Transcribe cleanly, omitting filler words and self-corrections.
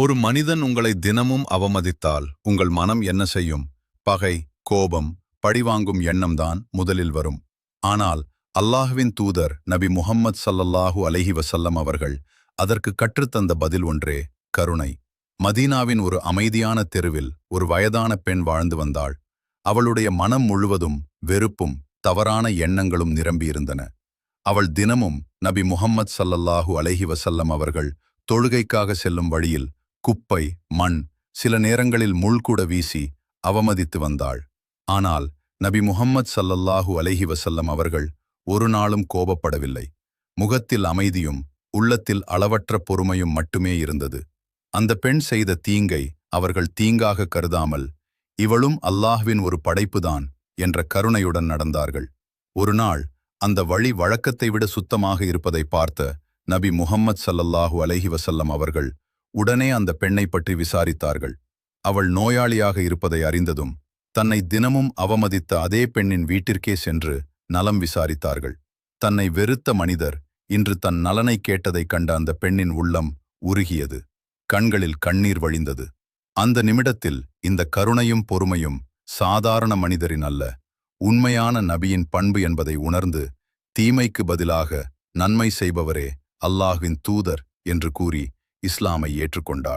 ஒரு மனிதன் உங்களை தினமும் அவமதித்தால் உங்கள் மனம் என்ன செய்யும்? பகை, கோபம், பழிவாங்கும் எண்ணம்தான் முதலில் வரும். ஆனால் அல்லாஹ்வின் தூதர் நபி முஹம்மது ஸல்லல்லாஹு அலைஹி வஸல்லம் அவர்கள் அதற்கு கற்றுத்தந்த பதில் ஒன்றே: கருணை. மதீனாவின் ஒரு அமைதியான தெருவில் ஒரு வயதான பெண் வாழ்ந்து வந்தாள். அவளுடைய மனம் முழுவதும் வெறுப்பும் தவறான எண்ணங்களும் நிரம்பியிருந்தன. அவள் தினமும் நபி முஹம்மது ஸல்லல்லாஹு அலைஹி வஸல்லம் அவர்கள் தொழுகைக்காக செல்லும் வழியில் குப்பை, மண், சில நேரங்களில் முள் கூட வீசி அவமதித்து வந்தாள். ஆனால் நபி முஹம்மது ஸல்லல்லாஹு அலைஹி வஸல்லம் அவர்கள் ஒரு நாளும் கோபப்படவில்லை. முகத்தில் அமைதியும் உள்ளத்தில் அளவற்ற பொறுமையும் மட்டுமே இருந்தது. அந்த பெண் செய்த தீங்கை அவர்கள் தீங்காக கருதாமல், இவளும் அல்லாஹ்வின் ஒரு படைப்புதான் என்ற கருணையுடன் நடந்தார்கள். ஒரு நாள் அந்த வழி வழக்கத்தை விட சுத்தமாக இருப்பதை பார்த்த நபி முஹம்மது ஸல்லல்லாஹு அலைஹி வஸல்லம் அவர்கள் உடனே அந்த பெண்ணை பற்றி விசாரித்தார்கள். அவள் நோயாளியாக இருப்பதை அறிந்ததும் தன்னை தினமும் அவமதித்த அதே பெண்ணின் வீட்டிற்கே சென்று நலம் விசாரித்தார்கள். தன்னை வெறுத்த மனிதர் இன்று தன் நலனை கேட்டதைக் கண்ட அந்த பெண்ணின் உள்ளம் உருகியது. கண்களில் கண்ணீர் வழிந்தது. அந்த நிமிடத்தில் இந்த கருணையும் பொறுமையும் சாதாரண மனிதரின் அல்ல, உண்மையான நபியின் பண்பு என்பதை உணர்ந்து, தீமைக்கு பதிலாக நன்மை செய்பவரே அல்லாஹ்வின் தூதர் என்று கூறி இஸ்லாமை ஏற்றுக்கொண்டாள்.